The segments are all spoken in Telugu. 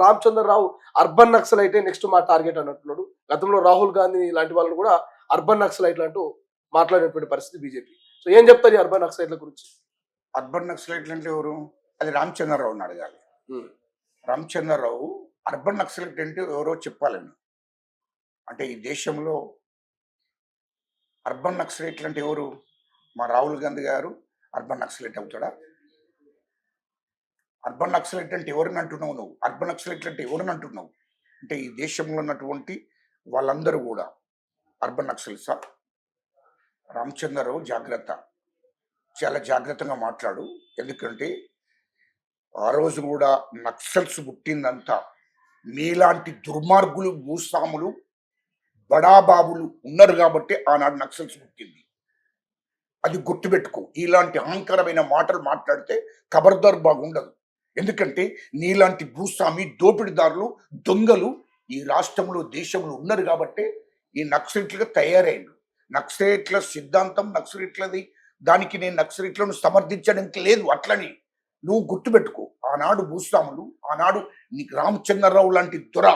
రామచంద్రరావు అర్బన్ నక్సలైటే నెక్స్ట్ మా టార్గెట్ అన్నట్టున్నాడు. గతంలో రాహుల్ గాంధీ ఇలాంటి వాళ్ళు కూడా అర్బన్ నక్సలైట్లు అంటూ మాట్లాడేటువంటి పరిస్థితి బీజేపీ. సో ఏం చెప్తారు ఈ అర్బన్ నక్సలైట్ల గురించి? అర్బన్ నక్సలైట్లు అంటే ఎవరు? అది రామచంద్రరావుని అడగాలి. రామచంద్రరావు అర్బన్ నక్సలైట్ అంటే ఎవరో చెప్పాలని. అంటే ఈ దేశంలో అర్బన్ నక్సలైట్లు అంటే ఎవరు? మా రాహుల్ గాంధీ గారు అర్బన్ నక్సలైట్ అవుతాడా? అర్బన్ నక్సలైట్ అంటే ఎవరిని అంటున్నావు నువ్వు? అర్బన్ నక్సలైట్ అంటే ఎవరిని అంటున్నావు? అంటే ఈ దేశంలో ఉన్నటువంటి వాళ్ళందరూ కూడా అర్బన్ నక్సలైట్సా? రామచంద్రరావు జాగ్రత్త, చాలా జాగ్రత్తగా మాట్లాడు. ఎందుకంటే ఆ రోజు కూడా నక్సల్స్ పుట్టిందంతా మీలాంటి దుర్మార్గులు, భూస్వాములు, బడాబాబులు ఉన్నారు కాబట్టి ఆనాడు నక్సల్స్ పుట్టింది. అది గుర్తుపెట్టుకో. ఇలాంటి అహంకరమైన మాటలు మాట్లాడితే ఖబర్దార్ బాగుండదు. ఎందుకంటే నీలాంటి భూస్వామి, దోపిడిదారులు, దొంగలు ఈ రాష్ట్రంలో, దేశంలో ఉన్నారు కాబట్టి ఈ నక్సలైట్లుగా తయారైండు. నక్సలైట్ల సిద్ధాంతం నక్సలైట్లది, దానికి నేను నక్సలైట్లను సమర్థించడానికి లేదు. అట్లని నువ్వు గుర్తుపెట్టుకో. ఆనాడు భూస్వాములు, ఆనాడు నీకు రామచంద్రరావు లాంటి దొర,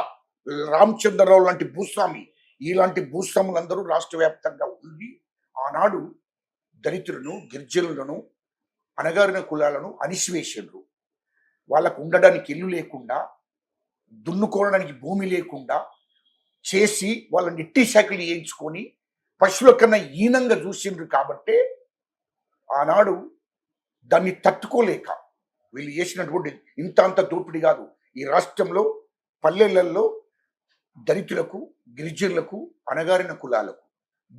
రామచంద్రరావు లాంటి భూస్వామి, ఇలాంటి భూస్వాములందరూ రాష్ట్ర వ్యాప్తంగా ఉండి ఆనాడు దళితులను, గిరిజనులను, అణగారిన కులాలను అణిసివేసిండ్రు. వాళ్ళకు ఉండడానికి ఇల్లు లేకుండా, దున్నుకోవడానికి భూమి లేకుండా చేసి వాళ్ళని నిట్టి శాఖలు వేయించుకొని పశువుల కన్నా హీనంగా చూసిండ్రు. కాబట్టే ఆనాడు దాన్ని తట్టుకోలేక వీళ్ళు చేసినటువంటి ఇంత అంత దోపిడీ కాదు. ఈ రాష్ట్రంలో పల్లెలలో దళితులకు, గిరిజనులకు, అణగారిన కులాలకు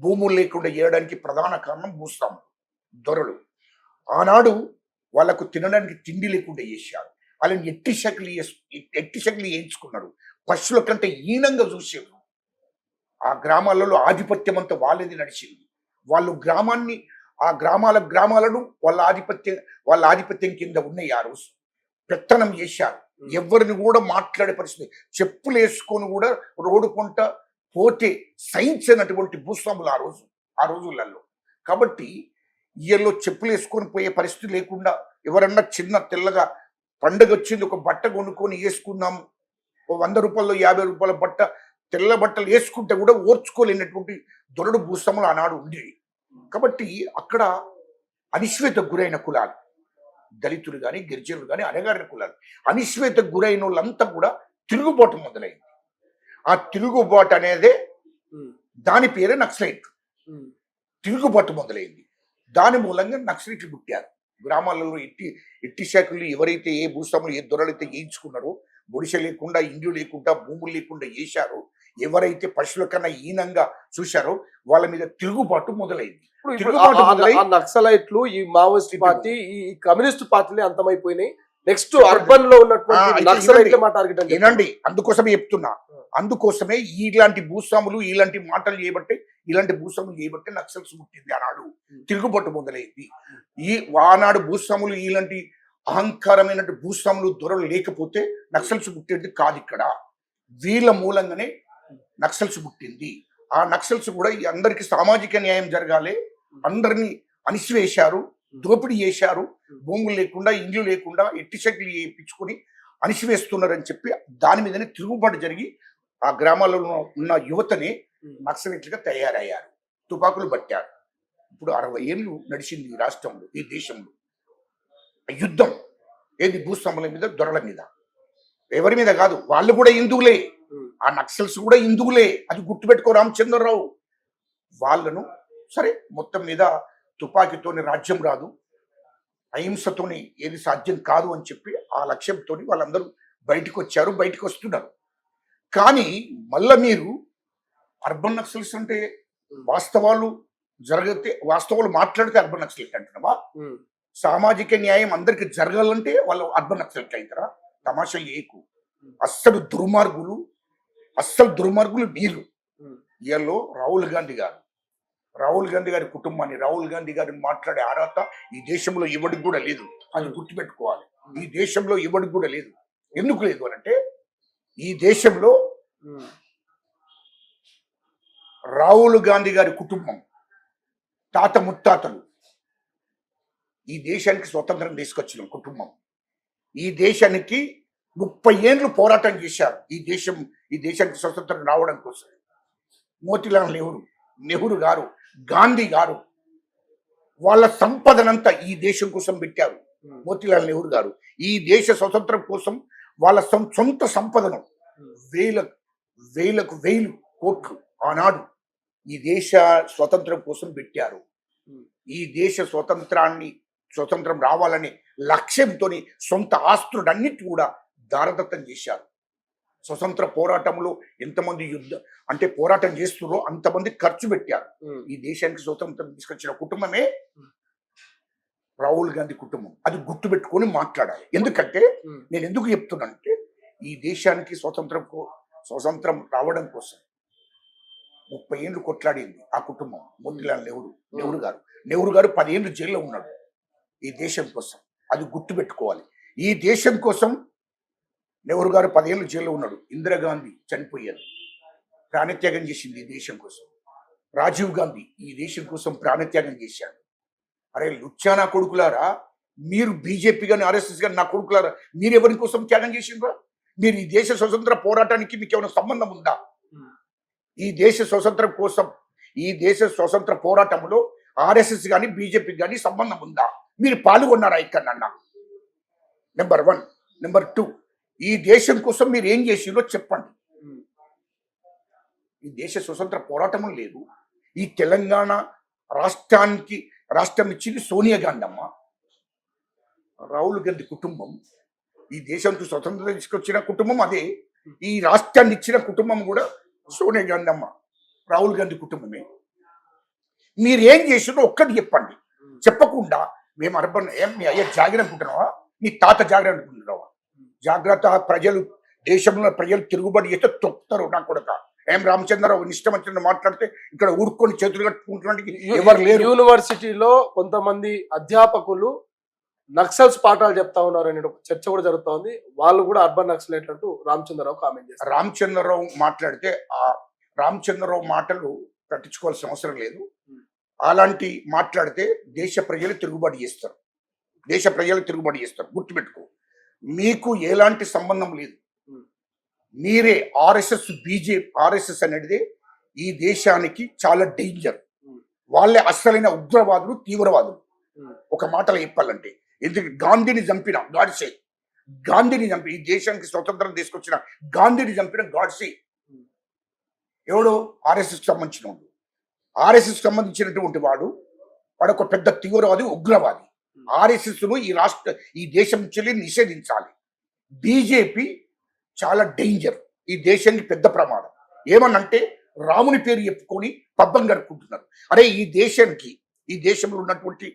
భూములు లేకుండా చేయడానికి ప్రధాన కారణం భూస్వాములు, దొరలు. ఆనాడు వాళ్ళకు తినడానికి తిండి లేకుండా చేశారు. వాళ్ళని ఎట్టి శక్తులు వేయించుకున్నారు. పశువుల కంటే హీనంగా చూసేవారు. ఆ గ్రామాలలో ఆధిపత్యం అంతా వాళ్ళది నడిచింది. వాళ్ళు గ్రామాన్ని, ఆ గ్రామాలను వాళ్ళ ఆధిపత్యం కింద ఉన్నాయి. ఆ రోజు పెత్తనం చేశారు. ఎవరిని కూడా మాట్లాడే పరిస్థితి, చెప్పులు వేసుకొని కూడా రోడ్డు కొంట పోతే సహించినటువంటి భూస్వాములు ఆ రోజులలో. కాబట్టి వీళ్ళు చెప్పులు వేసుకొని పోయే పరిస్థితి లేకుండా, ఎవరన్నా చిన్న తెల్లగా పండుగ వచ్చింది, ఒక బట్ట కొనుక్కొని వేసుకున్నాము, 100 రూపాయలు 50 రూపాయల బట్ట, తెల్ల బట్టలు వేసుకుంటే కూడా ఓర్చుకోలేనటువంటి దొరడు భూస్వాములు ఆనాడు ఉండేవి. కాబట్టి అక్కడ అనిశ్వేతకు గురైన కులాలు, దళితులు కానీ, గిరిజనులు కానీ, అణగారిన కులాలు, అనిశ్వేతకు గురైన వాళ్ళంతా కూడా తిరుగుబాటు మొదలైంది. ఆ తిరుగుబాటు అనేదే, దాని పేరే నక్సలైట్. తిరుగుబాటు మొదలైంది. దాని మూలంగా నక్సలైట్లు పుట్టారు. గ్రామాలలో ఎట్టి శాఖలు ఎవరైతే, ఏ భూస్వాములు, ఏ దొరలైతే వేయించుకున్నారో, గుడిసె లేకుండా, ఇండ్లు లేకుండా, భూములు లేకుండా చేశారో, ఎవరైతే పశువుల కన్నా హీనంగా చూశారో వాళ్ళ మీద తిరుగుబాటు మొదలైంది. నక్సలైట్లు, ఈ మావోయిస్ట్ పార్టీ, ఈ కమ్యూనిస్ట్ పార్టీలే అంతమైపోయినాయి. నెక్స్ట్ అర్బన్ లో ఉన్నటువంటి ఏనండి, అందుకోసమే చెప్తున్నా. అందుకోసమే ఇలాంటి భూస్వాములు, ఇలాంటి మాటలు చేయబట్టే, ఇలాంటి భూస్వాములు చేయబట్టే నక్సల్స్ పుట్టింది. ఆనాడు తిరుగుబాటు మొదలైంది. ఆనాడు భూస్వాములు, ఇలాంటి అహంకారమైన భూస్వాములు, దొరలు లేకపోతే నక్సల్స్ పుట్టేది కాదు. ఇక్కడ వీళ్ళ మూలంగానే నక్సల్స్ పుట్టింది. ఆ నక్సల్స్ కూడా అందరికి సామాజిక న్యాయం జరగాలి, అందరినీ అణిసివేశారు, దోపిడీ చేశారు, భూములు లేకుండా, ఇండ్లు లేకుండా ఎట్టి శక్తులు చేయించుకొని అణిసివేస్తున్నారని చెప్పి దాని మీదనే తిరుగుబాటు జరిగి ఆ గ్రామాలలో ఉన్న యువతని నక్సలైట్లుగా తయారయ్యారు. తుపాకులు పట్టారు. ఇప్పుడు 60 ఏళ్ళు నడిచింది ఈ రాష్ట్రంలో, ఈ దేశంలో యుద్ధం. ఏది? భూస్వాముల మీద, దొరల మీద. ఎవరి మీద కాదు, వాళ్ళు కూడా హిందువులే. ఆ నక్సల్స్ కూడా హిందువులే. అది గుర్తుపెట్టుకో రామచంద్రరావు. వాళ్ళను సరే, మొత్తం మీద తుపాకీతోని రాజ్యం రాదు, అహింసతోని ఏది సాధ్యం కాదు అని చెప్పి ఆ లక్ష్యంతో వాళ్ళందరూ బయటకు వచ్చారు, బయటకు వస్తున్నారు. కానీ మళ్ళా మీరు అర్బన్ నక్సల్స్ అంటే వాస్తవాలు మాట్లాడితే అర్బన్ నక్సలైట్ అంటున్నావా? సామాజిక న్యాయం అందరికి జరగాలంటే వాళ్ళు అర్బన్ నక్సలైట్ అవుతారా? తమాషా చేయకు. అస్సలు దుర్మార్గులు మీరు. వీళ్ళు రాహుల్ గాంధీ గారి కుటుంబాన్ని, రాహుల్ గాంధీ గారిని మాట్లాడే అర్హత ఈ దేశంలో ఎవరికి కూడా లేదు. అది గుర్తుపెట్టుకోవాలి. ఈ దేశంలో ఎవరికి కూడా లేదు. ఎందుకు లేదు అంటే, ఈ దేశంలో రాహుల్ గాంధీ గారి కుటుంబం, తాత ముత్తాతలు ఈ దేశానికి స్వతంత్రం తీసుకొచ్చిన కుటుంబం. ఈ దేశానికి 30 ఏళ్ళు పోరాటం చేశారు ఈ దేశానికి స్వతంత్రం రావడం కోసం. మోతీలాల్ నెహ్రూ గారు, గాంధీ గారు వాళ్ళ సంపదనంతా ఈ దేశం కోసం పెట్టారు. మోతీలాల్ నెహ్రూ గారు ఈ దేశ స్వతంత్రం కోసం వాళ్ళ సొంత సంపదను వేలకు వేలు కోట్లు ఆనాడు ఈ దేశ స్వతంత్రం కోసం పెట్టారు. ఈ దేశ స్వతంత్రం రావాలనే లక్ష్యంతో సొంత ఆస్తులన్నిటి కూడా దారదత్తం చేశారు. స్వతంత్ర పోరాటంలో ఎంతమంది పోరాటం చేస్తున్నారో అంతమంది ఖర్చు పెట్టారు. ఈ దేశానికి స్వతంత్రం తీసుకొచ్చిన కుటుంబమే రాహుల్ గాంధీ కుటుంబం. అది గుర్తుపెట్టుకొని మాట్లాడాలి. ఎందుకంటే నేను ఎందుకు చెప్తున్నానంటే ఈ దేశానికి స్వతంత్రం రావడం కోసం 30 ఏళ్ళు కొట్లాడింది ఆ కుటుంబం. మోతీలాల్ నెహ్రూ గారు 10 ఏళ్ళు జైల్లో ఉన్నాడు ఈ దేశం కోసం. అది గుర్తుపెట్టుకోవాలి. ఈ దేశం కోసం నెహ్రూ గారు 10 ఏళ్ళు జైల్లో ఉన్నాడు. ఇందిరాగాంధీ చనిపోయారు, ప్రాణత్యాగం చేసింది ఈ దేశం కోసం. రాజీవ్ గాంధీ ఈ దేశం కోసం ప్రాణత్యాగం చేశాడు. అరే లుచ్చానా కొడుకులారా, మీరు బీజేపీ కానీ ఆర్ఎస్ఎస్ కానీ నా కొడుకులారా, మీరు ఎవరి కోసం త్యాగం చేసిండ్రా? మీరు ఈ దేశ స్వతంత్ర పోరాటానికి మీకు ఏమైనా సంబంధం ఉందా? ఈ దేశ స్వతంత్రం కోసం ఈ దేశ స్వతంత్ర పోరాటంలో ఆర్ఎస్ఎస్ కానీ బీజేపీకి కానీ సంబంధం ఉందా? మీరు పాల్గొన్నారా ఇక్కడన్నా? నెంబర్ 1. నెంబర్ 2, ఈ దేశం కోసం మీరు ఏం చేసిందో చెప్పండి. ఈ దేశ స్వతంత్ర పోరాటం లేదు. ఈ తెలంగాణ రాష్ట్రం ఇచ్చింది సోనియా గాంధీ అమ్మ. రాహుల్ గాంధీ కుటుంబం ఈ దేశానికి స్వతంత్రం తీసుకొచ్చిన కుటుంబం అదే. ఈ రాష్ట్రాన్ని ఇచ్చిన కుటుంబం కూడా సోనియా గాంధీ అమ్మ, రాహుల్ గాంధీ కుటుంబమే. మీరు ఏం చేసినో ఒక్కటి చెప్పండి. చెప్పకుండా మేము మీ అయ్యా జాగిర అనుకుంటున్నావా? నీ తాత జాగిర అనుకుంటున్నావా? జాగ్రత్త. దేశంలో ప్రజలు తిరుగుబడి చేస్తే తొక్కుతారు. నా కొడుక రామచంద్రరావు ఇష్టం వచ్చిన మాట్లాడితే ఇక్కడ ఊరుకొని చేతులు కట్టుకుంటున్నట్టు ఎవరు లేరు. యూనివర్సిటీలో కొంతమంది అధ్యాపకులు నక్సల్స్ పాఠాలు చెప్తా ఉన్నారు అనే ఒక చర్చ కూడా జరుగుతా ఉంది. వాళ్ళు కూడా అర్బన్ నక్సలైట్ అంటూ రామచంద్రరావు కామెంట్ చేస్తారు. రామచంద్రరావు మాట్లాడితే ఆ రామచంద్రరావు మాటలు పట్టించుకోవాల్సిన అవసరం లేదు. అలాంటి మాట్లాడితే దేశ ప్రజలు తిరుగుబాటు చేస్తారు. గుర్తుపెట్టుకో. మీకు ఎలాంటి సంబంధం లేదు. మీరే ఆర్ఎస్ఎస్ అనేది ఈ దేశానికి చాలా డేంజర్. వాళ్ళే అస్సలైన ఉగ్రవాదులు, తీవ్రవాదులు. ఒక మాటలో చెప్పాలంటే ఎందుకు గాంధీని చంపిన ఈ దేశానికి స్వతంత్రం తీసుకొచ్చిన గాంధీని చంపిన గాడ్సే ఎవడు? ఆర్ఎస్ఎస్ సంబంధించినటువంటి వాడు ఒక పెద్ద తీవ్రవాది, ఉగ్రవాది. ఆర్ఎస్ఎస్ ను ఈ దేశం నుంచి నిషేధించాలి. బీజేపీ చాలా డేంజర్, ఈ దేశానికి పెద్ద ప్రమాదం. ఏమనంటే రాముని పేరు చెప్పుకొని పబ్బం గడుపుకుంటున్నారు. అరే ఈ దేశంలో ఉన్నటువంటి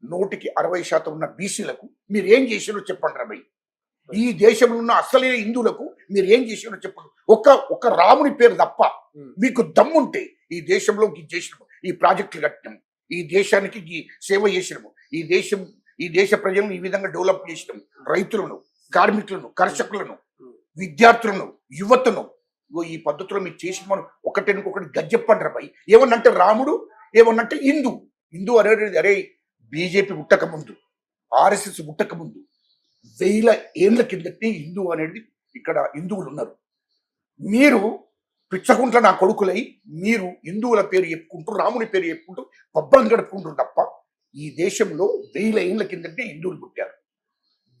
60% ఉన్న బీసీలకు మీరు ఏం చేసినో చెప్పండి రా భయ్. ఈ దేశంలో ఉన్న అసలైన హిందువులకు మీరు ఏం చేసినో చెప్పండి. ఒక రాముని పేరు తప్ప మీకు దమ్ముంటే ఈ దేశంలో చేసినాము, ఈ ప్రాజెక్టులు కట్టినాము, ఈ దేశానికి సేవ చేసినాము, ఈ దేశ ప్రజలను ఈ విధంగా డెవలప్ చేసినాము, రైతులను, కార్మికులను, కర్షకులను, విద్యార్థులను, యువతను ఈ పద్ధతిలో మీరు చేసిన మనం ఒకటి గజ్జెప్పండి రా భయ్. ఏమన్నంటే రాముడు, ఏమన్నంటే హిందూ అనేది అరే బీజేపీ పుట్టక ముందు, ఆర్ఎస్ఎస్ పుట్టక ముందు 1000 ఏళ్ల కిందటి హిందూ అనేది ఇక్కడ హిందువులు ఉన్నారు. మీరు పిచ్చకుంట్ల నా కొడుకులై మీరు హిందువుల పేరు చెప్పుకుంటూ, రాముని పేరు చెప్పుకుంటూ పబ్బం గడుపుకుంటారు తప్ప ఈ దేశంలో 1000 ఏళ్ల కిందటే హిందువులు పుట్టారు.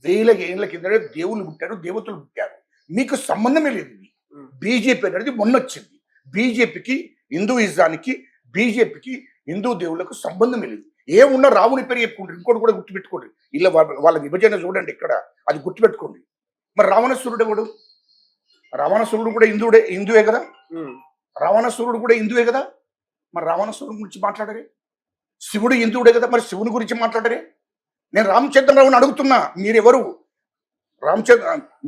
1000 ఏళ్ల కిందటే దేవుళ్ళు పుట్టారు, దేవతలు పుట్టారు. మీకు సంబంధమే లేదు. ఇది బీజేపీ అనేది మొన్నొచ్చింది. బీజేపీకి హిందూ దేవుళ్ళకు సంబంధమే లేదు. ఏమున్నా రాముని పేరు చెప్పుకుంటారు. ఇంకోటి కూడా గుర్తుపెట్టుకోండి. ఇలా వాళ్ళ విభజన చూడండి ఇక్కడ, అది గుర్తుపెట్టుకోండి. మరి రావణాసురుడు ఎవడు? రావణాసురుడు కూడా హిందువే కదా. మరి రావణాసురుడు గురించి మాట్లాడరే? శివుడు హిందువుడే కదా, మరి శివుని గురించి మాట్లాడరే? నేను రామచంద్రరావుని అడుగుతున్నా, మీరెవరు?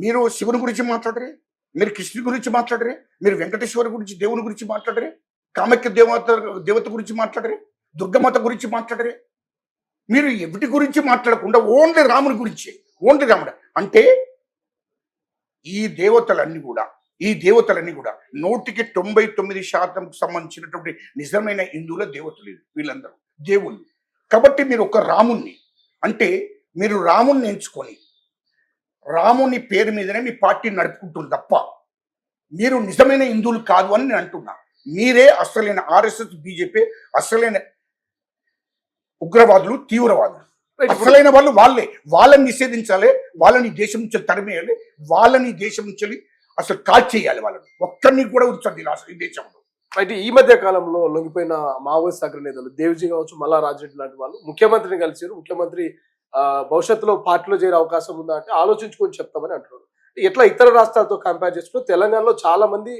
మీరు శివుని గురించి మాట్లాడరే? మీరు కృష్ణుడి గురించి మాట్లాడరే? మీరు వెంకటేశ్వర గురించి, దేవుని గురించి మాట్లాడరే? కామాఖ్య దేవత గురించి మాట్లాడరే? దుర్గమాత గురించి మాట్లాడరే? మీరు ఎవరి గురించి మాట్లాడకుండా ఓన్లీ రాముని గురించి, ఓన్లీ రాముడు అంటే ఈ దేవతలన్నీ కూడా 99% సంబంధించినటువంటి నిజమైన హిందువుల దేవతలు వీళ్ళందరూ దేవుళ్ళు. కాబట్టి మీరు ఒక రాముణ్ణి అంటే మీరు రాముణ్ణి ఎంచుకొని రాముని పేరు మీదనే మీ పార్టీని నడుపుకుంటుంది తప్ప మీరు నిజమైన హిందువులు కాదు అని నేను అంటున్నా. మీరే అసలైన ఆర్ఎస్ఎస్ బీజేపీ అసలైన ఉగ్రవాదులు, తీవ్రవాదులు. రైట్. ఇప్పుడు అసలైన వాళ్ళు వాళ్ళని నిషేధించాలి, వాళ్ళని ఈ దేశం నుంచి తరిమేయాలి, వాళ్ళని ఈ దేశం నుంచి అసలు కాల్ చేయాలి, వాళ్ళని ఒక్కరిని కూడా ఉంచండి ఈ దేశంలో. అయితే ఈ మధ్య కాలంలో లొంగిపోయిన మావోయిస్ట్ అగ్రనేతలు దేవ్జీ కావచ్చు, మల్లా రాజరెడ్డి లాంటి వాళ్ళు ముఖ్యమంత్రిని కలిసారు. ముఖ్యమంత్రి భవిష్యత్తులో పార్టీలో చేరే అవకాశం ఉందా అంటే ఆలోచించుకొని చెప్తామని అంటున్నారు. ఎట్లా ఇతర రాష్ట్రాలతో కంపేర్ చేసుకుంటే తెలంగాణలో చాలా మంది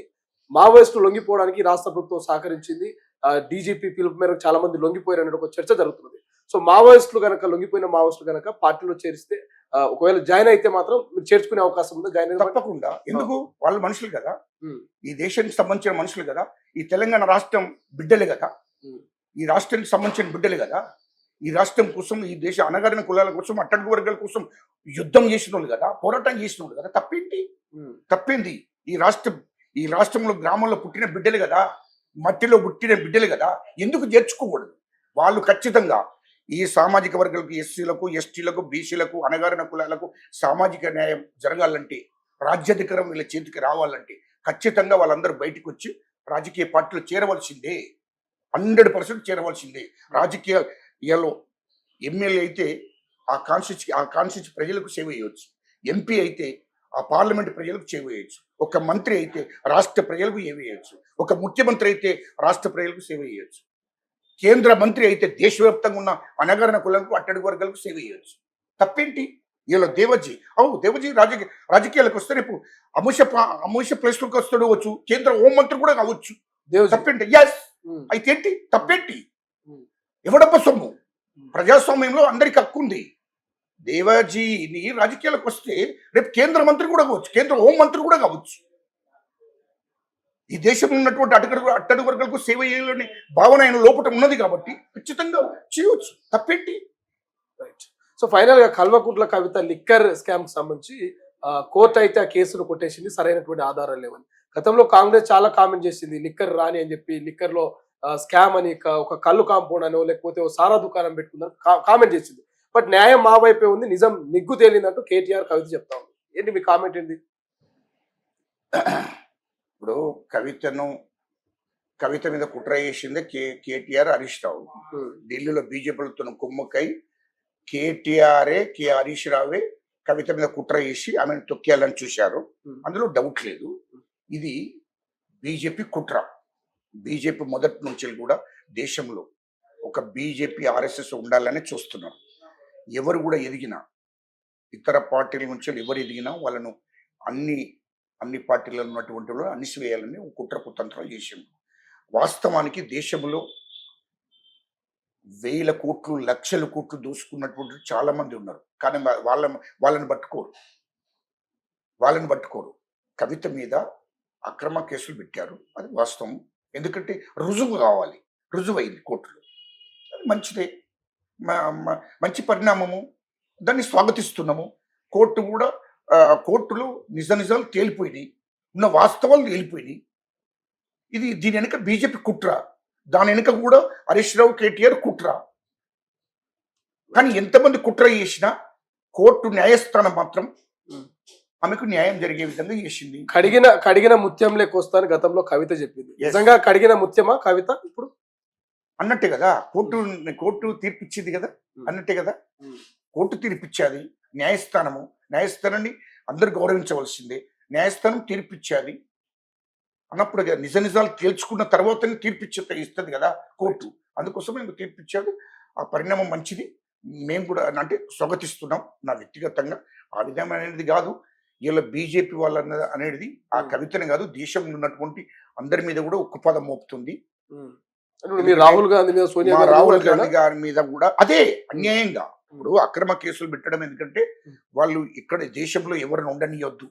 మావోయిస్టులు లొంగిపోవడానికి రాష్ట్ర ప్రభుత్వం సహకరించింది. డీజీపీ పిలుపు మేరకు చాలా మంది లొంగిపోయారు అనే ఒక చర్చ జరుగుతుంది. సో మావోయిస్టులు కనుక లొంగిపోయిన మావోయిస్టులు కనుక పార్టీలో చేరిస్తే ఒకవేళ జాయిన్ అయితే మాత్రం మీరు చేర్చుకునే అవకాశం ఉందా? జాయిన్ అయితే తప్పకుండా. ఎందుకు? వాళ్ళు మనుషులు కదా, ఉమ్, ఈ దేశానికి సంబంధించిన మనుషులు కదా, ఈ తెలంగాణ రాష్ట్రం బిడ్డలే కదా, ఉమ్, ఈ రాష్ట్రానికి సంబంధించిన బిడ్డలే కదా, ఈ రాష్ట్రం కోసం, ఈ దేశ అణగారిన కులాల కోసం, అట్టడుగు వర్గాల కోసం యుద్ధం చేసిన వాళ్ళు కదా, పోరాటం చేసిన వాళ్ళు కదా. తప్పేంటి? ఉమ్, తప్పేంది? ఈ రాష్ట్రంలో గ్రామంలో పుట్టిన బిడ్డలు కదా, మట్టిలో పుట్టిన బిడ్డలు కదా, ఎందుకు చేర్చుకోకూడదు? వాళ్ళు ఖచ్చితంగా ఈ సామాజిక వర్గాలకు, ఎస్సీలకు, ఎస్టీలకు, బీసీలకు, అణగారిన కులాలకు సామాజిక న్యాయం జరగాలంటే, రాజ్యాధికారం వీళ్ళ చేతికి రావాలంటే ఖచ్చితంగా వాళ్ళందరూ బయటకు వచ్చి రాజకీయ పార్టీలో చేరవలసిందే, 100% చేరవలసిందే. రాజకీయాల్లో ఎమ్మెల్యే అయితే ఆ కాన్స్టిట్యూన్సీ ప్రజలకు సేవ చేయవచ్చు, ఎంపీ అయితే ఆ పార్లమెంట్ ప్రజలకు సేవ చేయొచ్చు, ఒక మంత్రి అయితే రాష్ట్ర ప్రజలకు సేవ చేయొచ్చు, ఒక ముఖ్యమంత్రి అయితే రాష్ట్ర ప్రజలకు సేవ చేయొచ్చు, కేంద్ర మంత్రి అయితే దేశవ్యాప్తంగా ఉన్న అణగారిన కులాలకు, అట్టడుగు వర్గాలకు సేవ చేయొచ్చు. తప్పేంటి? ఇలా దేవజీ రాజకీయాలకు వస్తే రేపు అమూష ప్లేస్లోకి వస్తాడు, వచ్చు కేంద్ర హోంమంత్రి కూడా కావచ్చు. దేవ్జీ. తప్పేంటి? ఎస్. ఉమ్, అయితే ఏంటి? తప్పేంటి? ఉమ్, ఎవడబ్బ సొమ్ము? ప్రజాస్వామ్యంలో అందరికి హక్కు ఉంది. దేవాజీని రాజకీయాలకు వస్తే రేపు కేంద్ర మంత్రి కూడా కావచ్చు, కేంద్ర హోంమంత్రి కూడా కావచ్చు. ఈ దేశంలో ఉన్నటువంటి అట్టడుగు వర్గాలకు సేవ చేయాలని భావన ఆయన లోపల ఉన్నది కాబట్టి ఖచ్చితంగా చేయవచ్చు. తప్పేంటి? రైట్. సో ఫైనల్ గా కల్వకుంట్ల కవిత లిక్కర్ స్కామ్ కి సంబంధించి కోర్టు అయితే ఆ కేసును కొట్టేసింది, సరైనటువంటి ఆధారాలు లేవని. గతంలో కాంగ్రెస్ చాలా కామెంట్ చేసింది, లిక్కర్ రాని అని చెప్పి, లిక్కర్ లో స్కామ్ అని, ఒక కళ్ళు కాంపౌండ్ అనో లేకపోతే ఒక సారా దుకాణం పెట్టుకుందని కామెంట్ చేసింది. బట్ న్యాయం మా వైపే ఉంది, నిజం నిగ్గు తేలిందంటూ కేటీఆర్ కవిత చెప్తా ఉంది. ఏంటి మీ కామెంట్ ఏంటి? ఇప్పుడు కవిత మీద కుట్ర చేసిందే కేటీఆర్, హరీష్ రావు. ఢిల్లీలో బీజేపీలతో కుమ్మక్కై కేటీఆర్ఏ, హరీష్ రావే కవిత మీద కుట్ర చేసి ఆమెను తొక్కేయాలని చూశారు. అందులో డౌట్ లేదు. ఇది బీజేపీ కుట్ర. బీజేపీ మొదటి నుంచి కూడా దేశంలో ఒక బీజేపీ, ఆర్ఎస్ఎస్ ఉండాలని చూస్తున్నారు. ఎవరు కూడా ఎదిగినా, ఇతర పార్టీల నుంచి ఎవరు ఎదిగినా వాళ్ళను అన్ని పార్టీలలో ఉన్నటువంటి వాళ్ళు అణిసివేయాలని కుట్ర కుతంత్రాలు చేసింది. వాస్తవానికి దేశంలో 1000 కోట్లు, లక్షల కోట్లు దోసుకున్నటువంటి చాలా మంది ఉన్నారు. కానీ వాళ్ళని పట్టుకోరు. కవిత మీద అక్రమ కేసులు పెట్టారు, అది వాస్తవం. ఎందుకంటే రుజువు కావాలి, రుజువైంది కోర్టులో, అది మంచిదే, మంచి పరిణామము, దాన్ని స్వాగతిస్తున్నాము. కోర్టులో నిజాలు తేలిపోయినాయి, ఉన్న వాస్తవాలు తేలిపోయినాయి. దీని వెనుక బీజేపీ కుట్ర, దాని వెనుక కూడా హరీష్ రావు, కేటీఆర్ కుట్ర. కానీ ఎంతమంది కుట్ర చేసినా కోర్టు న్యాయస్థానం మాత్రం ఆమెకు న్యాయం జరిగే విధంగా చేసింది. కడిగిన ముత్యం లేకొస్తాను గతంలో కవిత చెప్పింది. నిజంగా కడిగిన ముత్యమా కవిత ఇప్పుడు అన్నట్టే కదా? కోర్టు తీర్పిచ్చింది కదా, అన్నట్టే కదా. కోర్టు తీర్పిచ్చాది, న్యాయస్థానాన్ని అందరు గౌరవించవలసిందే. న్యాయస్థానం తీర్పిచ్చాది అన్నప్పుడు నిజాలు తేల్చుకున్న తర్వాతనే ఇస్తుంది కదా కోర్టు. అందుకోసం మేము తీర్పిచ్చాడు. ఆ పరిణామం మంచిది, మేము కూడా అంటే స్వాగతిస్తున్నాం. నా వ్యక్తిగతంగా ఆ విధం అనేది కాదు, ఇలా బీజేపీ వాళ్ళ అనేది ఆ కవితనే కాదు, దేశంలో ఉన్నటువంటి అందరి మీద కూడా ఉక్కుపాదం మోపుతుంది. రాహుల్ గాంధీ మీద, సోనియా గారి మీద కూడా అదే అన్యాయంగా. ఇప్పుడు అక్రమ కేసులు పెట్టడం ఎందుకంటే వాళ్ళు ఇక్కడ దేశంలో ఎవరిని ఉండనియొద్దు.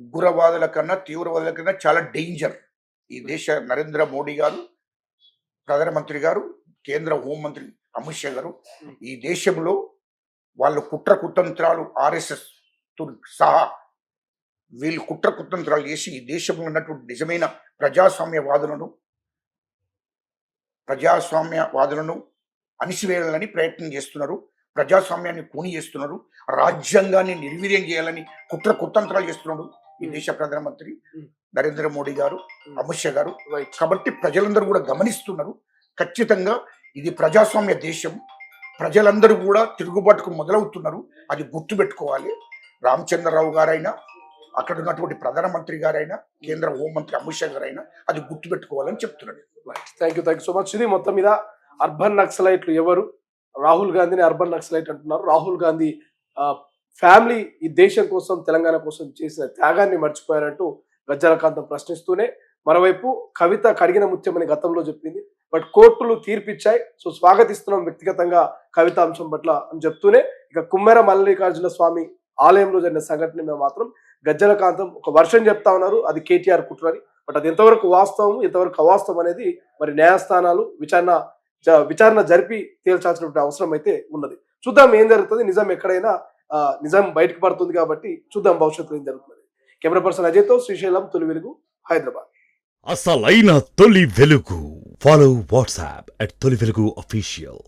ఉగ్రవాదుల కన్నా, తీవ్రవాదుల కన్నా చాలా డేంజర్ ఈ దేశ నరేంద్ర మోడీ గారు, ప్రధానమంత్రి గారు, కేంద్ర హోంమంత్రి అమిత్ షా గారు. ఈ దేశంలో వాళ్ళు కుట్ర కుతంత్రాలు, ఆర్ఎస్ఎస్ సహా వీళ్ళు కుట్ర కుతంత్రాలు చేసి ఈ దేశంలో ఉన్నటువంటి నిజమైన ప్రజాస్వామ్యవాదులను అణిసివేయాలని ప్రయత్నం చేస్తున్నారు. ప్రజాస్వామ్యాన్ని కూని చేస్తున్నారు, రాజ్యాంగాన్ని నిర్వీర్యం చేయాలని కుతంత్రాలు చేస్తున్నాడు ఈ దేశ ప్రధానమంత్రి నరేంద్ర మోడీ గారు, అమిత్ షా గారు. రైట్. కాబట్టి ప్రజలందరూ కూడా గమనిస్తున్నారు. ఖచ్చితంగా ఇది ప్రజాస్వామ్య దేశం, ప్రజలందరూ కూడా తిరుగుబాటుకు మొదలవుతున్నారు. అది గుర్తుపెట్టుకోవాలి. రామచంద్రరావు గారైనా, అక్కడ ఉన్నటువంటి ప్రధానమంత్రి గారైనా, కేంద్ర హోంమంత్రి అమిత్ షా గారైనా అది గుర్తుపెట్టుకోవాలని చెప్తున్నాడు. Thank you so much. ఇది మొత్తం మీద అర్బన్ నక్సలైట్లు ఎవరు? రాహుల్ గాంధీని అర్బన్ నక్సలైట్ అంటున్నారు. రాహుల్ గాంధీ ఫ్యామిలీ ఈ దేశం కోసం, తెలంగాణ కోసం చేసిన త్యాగాన్ని మర్చిపోయారంటూ గజ్జలకాంతం ప్రశ్నిస్తూనే, మరోవైపు కవిత కడిగిన ముత్యమని గతంలో చెప్పింది, బట్ కోర్టులు తీర్పిచ్చాయి, సో స్వాగతిస్తున్నాం వ్యక్తిగతంగా కవిత అంశం పట్ల అని చెప్తూనే, ఇక కుమ్మెర మల్లికార్జున స్వామి ఆలయంలో జరిగిన సంఘటన మీద మాత్రం గజ్జలకాంతం ఒక వర్షన్ చెప్తా ఉన్నారు, అది కేటీఆర్ కుట్రని. బట్ అది ఎంతవరకు వాస్తవం, ఎంతవరకు అవాస్తవం అనేది మరి న్యాయస్థానాలు విచారణ జరిపి తేల్చాల్సినటువంటి అవసరం అయితే ఉన్నది. చూద్దాం ఏం జరుగుతుంది. నిజం ఎక్కడైనా నిజం బయటకు పడుతుంది కాబట్టి చూద్దాం భవిష్యత్తులో ఏం జరుగుతుంది. కెమెరా పర్సన్ అజయ్తో శ్రీశైలం, తొలి వెలుగు, హైదరాబాద్. అసలైన తొలి వెలుగు. ఫాలో వాట్సాప్ @తొలి వెలుగు official.